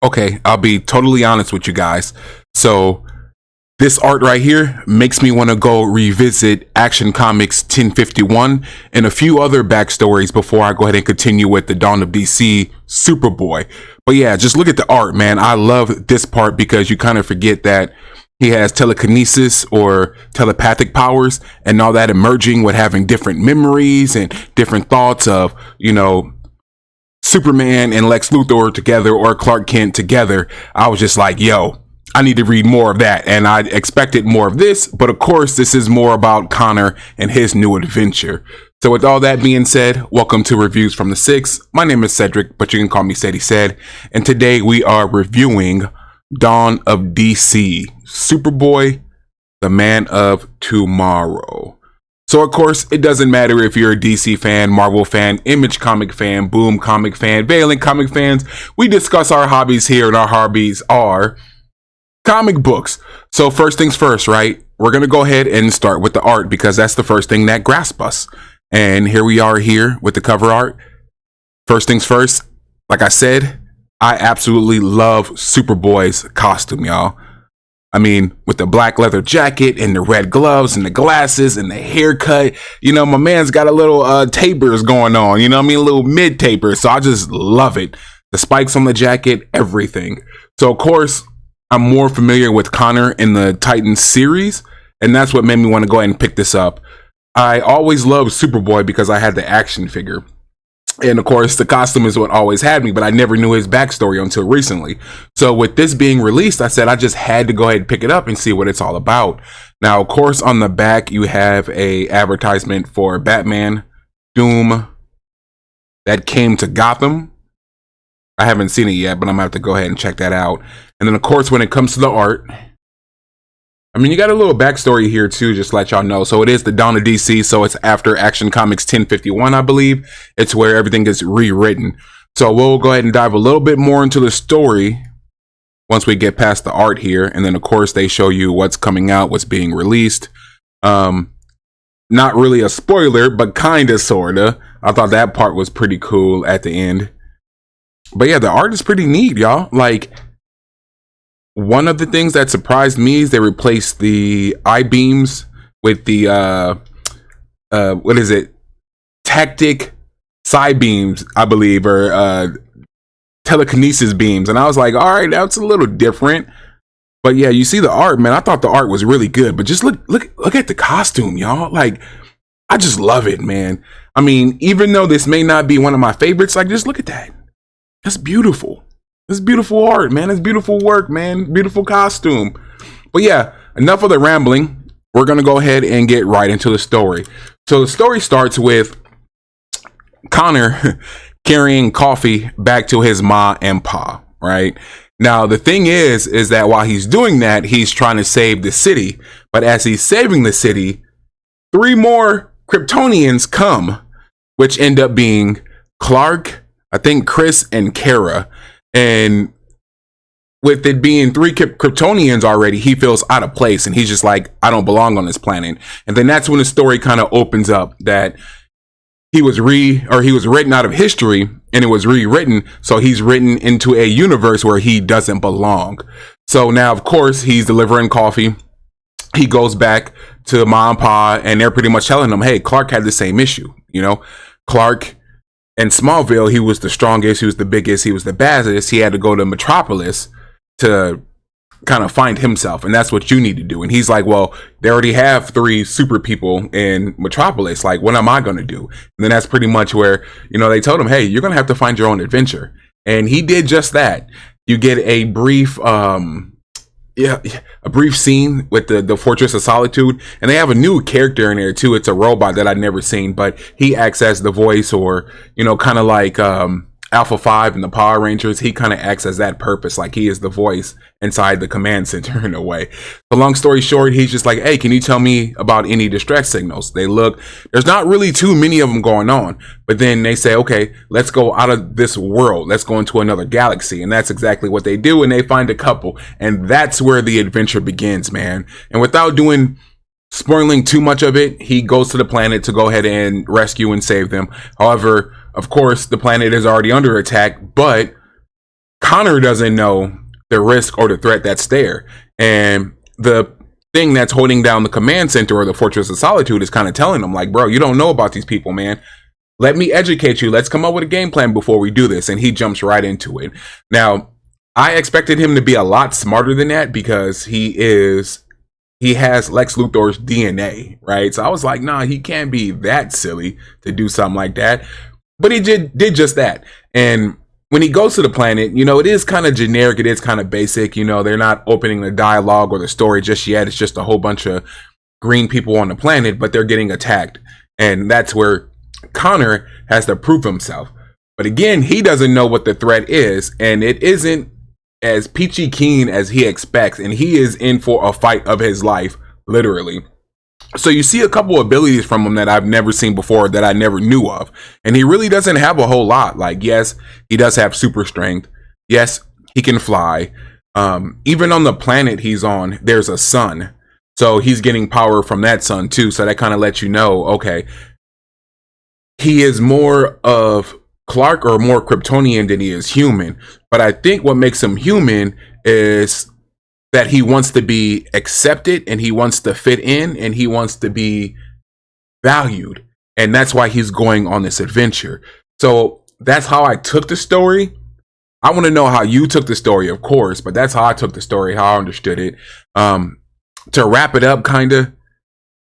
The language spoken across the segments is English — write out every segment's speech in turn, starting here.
Okay, I'll be totally honest with you guys. So this art right here makes me want to go revisit Action Comics 1051 and a few other backstories before I go ahead and continue with the Dawn of DC Superboy. But yeah, just look at the art, man. I love this part because you kind of forget that he has telekinesis or telepathic powers and all that emerging with having different memories and different thoughts of, Superman and Lex Luthor together or Clark Kent together. I was just like, yo, I need to read more of that. And I expected more of this, but of course, this is more about Connor and his new adventure. So with all that being said, welcome to Reviews from the Six. My name is Cedric, but you can call me Sadie Said. And today we are reviewing Dawn of DC, Superboy, the Man of Tomorrow. So of course, it doesn't matter if you're a DC fan, Marvel fan, Image comic fan, Boom comic fan, Valiant comic fans. We discuss our hobbies here, and our hobbies are comic books. So first things first, right? We're going to go ahead and start with the art because that's the first thing that grasps us. And here we are here with the cover art. First things first, like I said, I absolutely love Superboy's costume, y'all. I mean, with the black leather jacket and the red gloves and the glasses and the haircut, my man's got a little tapers going on, a little mid taper. So I just love it. The spikes on the jacket, everything. So of course, I'm more familiar with Connor in the Titans series, and that's what made me want to go ahead and pick this up. I always loved Superboy because I had the action figure. And of course, the costume is what always had me, but I never knew his backstory until recently. So with this being released, I said I just had to go ahead and pick it up and see what it's all about. Now, of course, on the back, you have a advertisement for Batman Doom that came to Gotham. I haven't seen it yet, but I'm gonna have to go ahead and check that out. And then, of course, when it comes to the art, I mean, you got a little backstory here too, just to let y'all know. So it is the Dawn of DC, so it's after Action Comics 1051, I believe. It's where everything gets rewritten. So we'll go ahead and dive a little bit more into the story once we get past the art here. And then, of course, they show you what's coming out, what's being released. Not really a spoiler, but kind of, sort of. I thought that part was pretty cool at the end. But yeah, the art is pretty neat, y'all. Like, one of the things that surprised me is they replaced the I-beams with the tactic psi beams, I believe, or telekinesis beams. And I was like, all right, that's a little different. But yeah, you see the art, man. I thought the art was really good, but just look at the costume, y'all. Like, I just love it, man. I mean, even though this may not be one of my favorites, like, just look at that. That's beautiful. It's beautiful art, man. It's beautiful work, man. Beautiful costume. But yeah, enough of the rambling. We're going to go ahead and get right into the story. So the story starts with Connor carrying coffee back to his ma and pa, right? Now, the thing is that while he's doing that, he's trying to save the city. But as he's saving the city, 3 more Kryptonians come, which end up being Clark, I think Chris, and Kara. And with it being 3 Kryptonians already, he feels out of place, and he's just like, I don't belong on this planet. And then that's when the story kind of opens up that he was written out of history, and it was rewritten. So he's written into a universe where he doesn't belong. So now, of course, he's delivering coffee. He goes back to mom and pa, and they're pretty much telling him, hey, Clark had the same issue. Clark in Smallville, he was the strongest, he was the biggest, he was the baddest. He had to go to Metropolis to kind of find himself, and that's what you need to do. And he's like, well, they already have 3 super people in Metropolis. Like, what am I going to do? And then that's pretty much where, they told him, hey, you're going to have to find your own adventure. And he did just that. You get a brief scene with the Fortress of Solitude, and they have a new character in there too. It's a robot that I'd never seen, but he acts as the voice, or kind of like Alpha 5 and the Power Rangers. He kind of acts as that purpose, like he is the voice inside the command center in a way. But long story short, he's just like, hey, can you tell me about any distress signals? They look, there's not really too many of them going on, but then they say, okay, let's go out of this world, let's go into another galaxy. And that's exactly what they do, and they find a couple, and that's where the adventure begins, man. And without spoiling too much of it, he goes to the planet to go ahead and rescue and save them. However, of course, the planet is already under attack, but Connor doesn't know the risk or the threat that's there. And the thing that's holding down the command center or the Fortress of Solitude is kind of telling him, like, bro, you don't know about these people, man. Let me educate you. Let's come up with a game plan before we do this. And he jumps right into it. Now, I expected him to be a lot smarter than that because he has Lex Luthor's DNA, right? So I was like, nah, he can't be that silly to do something like that. But he did just that. And when he goes to the planet, you know, it is kind of generic. It is kind of basic. You know, they're not opening the dialogue or the story just yet. It's just a whole bunch of green people on the planet, but they're getting attacked. And that's where Connor has to prove himself. But again, he doesn't know what the threat is. And it isn't as peachy keen as he expects. And he is in for a fight of his life, literally. So you see a couple abilities from him that I've never seen before, that I never knew of. And he really doesn't have a whole lot. Like, yes, he does have super strength. Yes, he can fly. Even on the planet he's on, there's a sun. So he's getting power from that sun too. So that kind of lets you know, okay, he is more of Clark or more Kryptonian than he is human. But I think what makes him human is that he wants to be accepted and he wants to fit in and he wants to be valued. And that's why he's going on this adventure. So that's how I took the story. I want to know how you took the story, of course, but that's how I took the story, how I understood it. To wrap it up, kind of,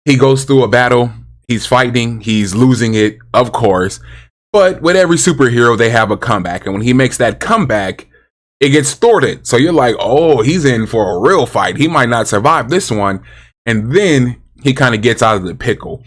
he goes through a battle. He's fighting. He's losing it, of course. But with every superhero, they have a comeback. And when he makes that comeback, it gets thwarted. So you're like, oh, he's in for a real fight. He might not survive this one. And then he kind of gets out of the pickle.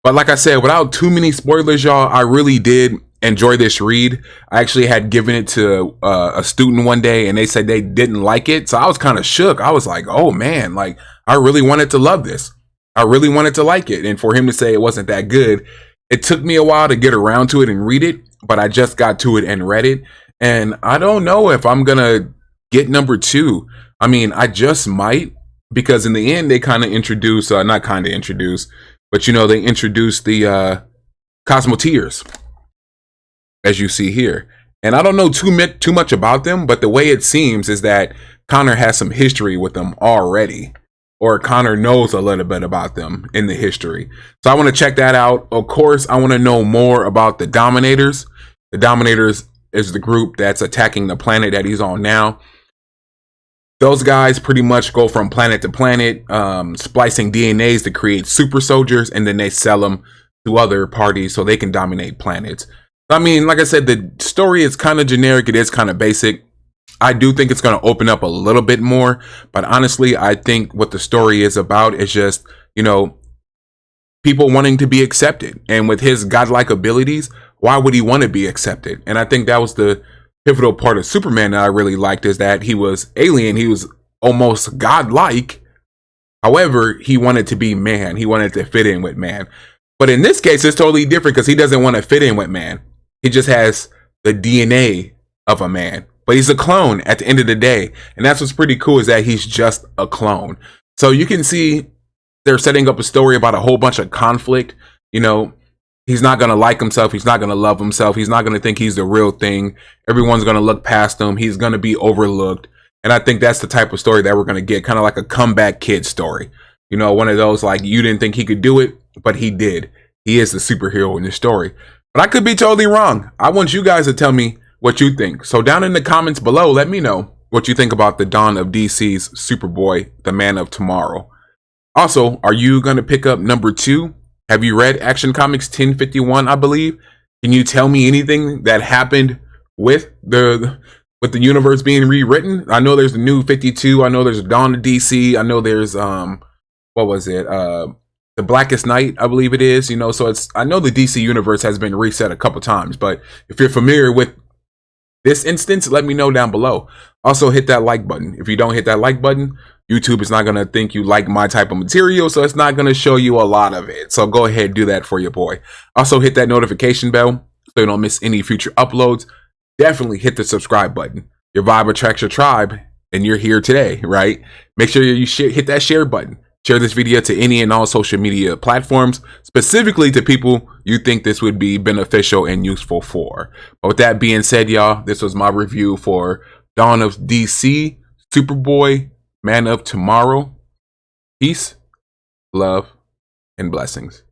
But like I said, without too many spoilers, y'all, I really did enjoy this read. I actually had given it to a student one day and they said they didn't like it. So I was kind of shook. I was like, oh man, like I really wanted to love this. I really wanted to like it. And for him to say it wasn't that good, it took me a while to get around to it and read it, but I just got to it and read it. And I don't know if I'm going to get number 2. I mean, I just might, because in the end, they kind of introduce, not kind of introduce, but you know, they introduced the Cosmoteers, as you see here. And I don't know too much about them, but the way it seems is that Connor has some history with them already, or Connor knows a little bit about them in the history. So I want to check that out. Of course, I want to know more about the Dominators. The Dominators is the group that's attacking the planet that he's on now. Those guys pretty much go from planet to planet, splicing DNAs to create super soldiers, and then they sell them to other parties so they can dominate planets. I mean, like I said, the story is kind of generic. It is kind of basic. I do think it's going to open up a little bit more, but honestly, I think what the story is about is just, you know, people wanting to be accepted. And with his godlike abilities, why would he want to be accepted? And I think that was the pivotal part of Superman that I really liked, is that he was alien. He was almost godlike. However, he wanted to be man. He wanted to fit in with man. But in this case, it's totally different because he doesn't want to fit in with man. He just has the DNA of a man. But he's a clone at the end of the day. And that's what's pretty cool, is that he's just a clone. So you can see they're setting up a story about a whole bunch of conflict. You know, he's not going to like himself. He's not going to love himself. He's not going to think he's the real thing. Everyone's going to look past him. He's going to be overlooked. And I think that's the type of story that we're going to get. Kind of like a comeback kid story. You know, one of those, like, you didn't think he could do it, but he did. He is the superhero in this story. But I could be totally wrong. I want you guys to tell me what you think. So down in the comments below, let me know what you think about the dawn of DC's Superboy, the Man of Tomorrow. Also, are you going to pick up number 2? Have you read Action Comics 1051, I believe? Can you tell me anything that happened with the universe being rewritten? I know there's the new 52. I know there's a Dawn of DC. I know there's what was it? The Blackest Night, I believe it is. You know, so I know the DC universe has been reset a couple times, but if you're familiar with this instance, let me know down below. Also, hit that like button. If you don't hit that like button, YouTube is not going to think you like my type of material, so it's not going to show you a lot of it. So go ahead, do that for your boy. Also, hit that notification bell so you don't miss any future uploads. Definitely hit the subscribe button. Your vibe attracts your tribe, and you're here today, right? Make sure you hit that share button. Share this video to any and all social media platforms, specifically to people you think this would be beneficial and useful for. But with that being said, y'all, this was my review for Dawn of DC, Superboy, Man of Tomorrow. Peace, love, and blessings.